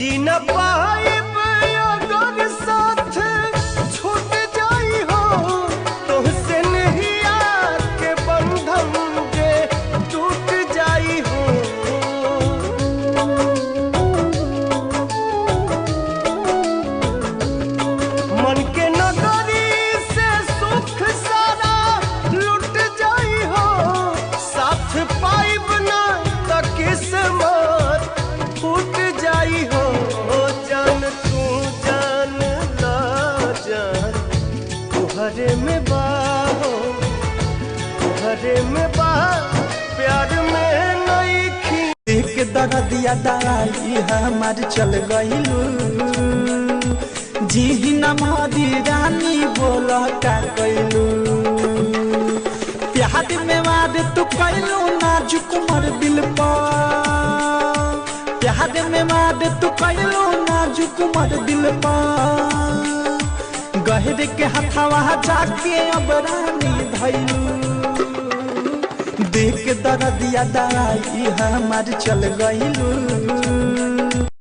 जी न पाइब अगर साथ छूट जाई हो तुहसे नहीं आके बंधन जे टूट जाई हो। मन के नगरी से सुख सारा लुट जाई हो साथ पाइब ना त किस्मत फूट जाई हो। जान तू जान ला जान तुहरे में बाहो तुहरे में बा प्यार में नहीं खी एक दर्दिया दाई हमार चल गइलू जी न मारी रानी बोला का कइलू प्यार में वाद तू कइलू नाजुक मर दिल पर प्यार में वाद तू कइलू नाजुक मर दिल पर गहरे के हथवा जाके अब रानी धइलू देख दर्दिया दाई हमार चल गइलू।